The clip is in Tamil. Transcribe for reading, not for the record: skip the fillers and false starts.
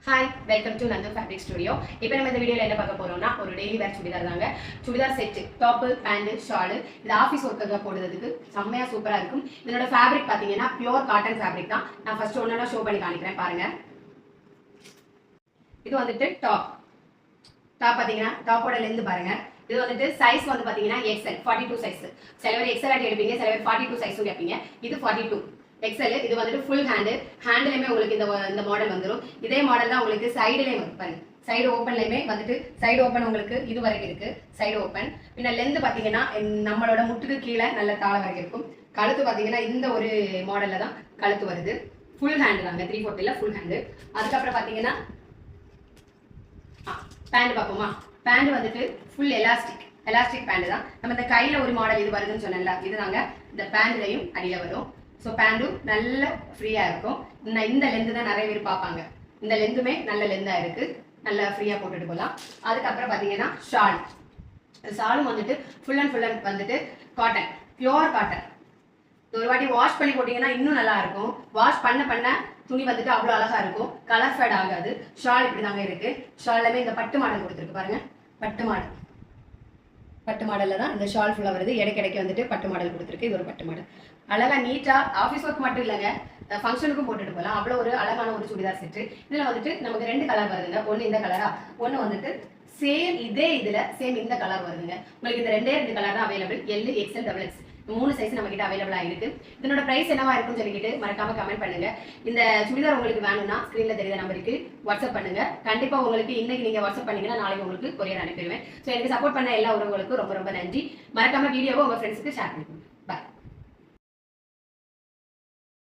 Hi, welcome to Nandu fabric studio. இப்போ நம்ம இந்த வீடியோவில் என்ன பார்க்க போறோம்னா, ஒரு டெய்லி வேர் சுடிதார் தாங்க. Churidar set, top, pant, shawl, இது ஆஃபீஸ் ஒர்க்குக்கு போடுறதுக்கு செம்மையா சூப்பராக இருக்கும். இதனோட ஃபேப்ரிக் பார்த்தீங்கன்னா பியூர் காட்டன் ஃபேப்ரிக் தான். நான் ஃபர்ஸ்ட் ஒன்றா ஷோ பண்ணி காணிக்கிறேன் பாருங்க. இது வந்துட்டு டாப் பார்த்தீங்கன்னா டாப்போட லென்த் பாருங்க. இது வந்துட்டு சைஸ் வந்து பார்த்தீங்கன்னா எக்ஸ்எல் 42 சைஸ். சில பேர் எக்ஸ்எல் ஆட்டி எடுப்பீங்க, சில பேர் 42 சைஸும் கேட்பீங்க. இது 42 எக்ஸ்எல். இது வந்துட்டு ஃபுல் ஹேண்டுலையுமே உங்களுக்கு இந்த மாடல் வந்துடும். இதே மாடல் தான் உங்களுக்கு சைடுலேயும் வரும் பாருங்க. சைடு ஓப்பன்லையுமே வந்துட்டு சைடு ஓப்பன் உங்களுக்கு இது வரைக்கும் இருக்கு. Side open. பின்ன லென்த் பார்த்தீங்கன்னா நம்மளோட முட்டுக்கு கீழே நல்ல தாழ வரைக்கும் இருக்கும். கழுத்து பார்த்தீங்கன்னா இந்த ஒரு மாடலில் தான் கழுத்து வருது. ஃபுல் ஹேண்டு தாங்க, 3/4 ஃபுல் ஹேண்டு. அதுக்கப்புறம் பார்த்தீங்கன்னா பேண்ட் பார்ப்போமா. பேண்ட் வந்துட்டு ஃபுல் எலாஸ்டிக் பேண்ட் தான். நம்ம இந்த கையில் ஒரு மாடல் இது வருதுன்னு சொன்னேன்ல, இது நாங்கள் இந்த பேண்ட்லையும் அடியில் வரும். ஸோ பேண்டும் நல்ல ஃப்ரீயாக இருக்கும். இந்த லென்த்து தான் நிறைய பேர் பார்ப்பாங்க. இந்த லென்த்துமே நல்ல லென்த்தாக இருக்குது, நல்லா ஃப்ரீயாக போட்டுட்டு போகலாம். அதுக்கப்புறம் பார்த்தீங்கன்னா ஷாலும் வந்துட்டு ஃபுல் அண்ட் வந்துட்டு காட்டன், பியோர் காட்டன். ஒரு வாட்டி வாஷ் பண்ணி போட்டிங்கன்னா இன்னும் நல்லா இருக்கும். வாஷ் பண்ண துணி வந்துட்டு அவ்வளோ அழகாக இருக்கும், கலர் ஃபேட் ஆகாது. ஷால் இப்படி தாங்க இருக்குது. ஷால்லமே இந்த பட்டு மாடல் கொடுத்துருக்கு பாருங்கள். பட்டு மாடலில் தான் இந்த ஷால் ஃபுல்லாக வருது. இடைக்கிடைக்கு வந்துட்டு பட்டு மாடல் கொடுத்துருக்கு. இது ஒரு பட்டு மாடல். அழகாக நீட்டாக ஆஃபீஸ் ஒர்க் மட்டும் இல்லைங்க, ஃபங்க்ஷனுக்கும் போட்டுட்டு போகலாம். அவ்வளோ ஒரு அழகான ஒரு சுடிதார் செட்டு. இதில் வந்துட்டு நமக்கு 2 கலர் வருதுங்க. ஒன்று இந்த கலரா, ஒன்று வந்துட்டு சேம் சேம் இந்த கலர் வருதுங்க. உங்களுக்கு இந்த 2 கலர் தான் available. L, XL, XXL 3 size நம்ம கிட்ட அவைலபிளா இருக்கு. இதனோட பிரைஸ் என்னவா இருக்குன்னு சொல்லிட்டு மறக்காம கமெண்ட் பண்ணுங்க. இந்த சுடிதார் உங்களுக்கு வேணும்னா ஸ்கிரீன்ல தெரியுற நம்பருக்கு வாட்ஸ்அப் பண்ணுங்க. கண்டிப்பா உங்களுக்கு இன்னைக்கு நீங்க வாட்ஸ்அப் பண்ணீங்கன்னா நாளைக்கு உங்களுக்கு கொரியர் அனுப்பிடுவேன். ஸோ எனக்கு சப்போர்ட் பண்ண எல்லா உறவுகளுக்கும் ரொம்ப ரொம்ப நன்றி. மறக்காம வீடியோவை உங்க ஃப்ரெண்ட்ஸுக்கு ஷேர் பண்ணுங்க.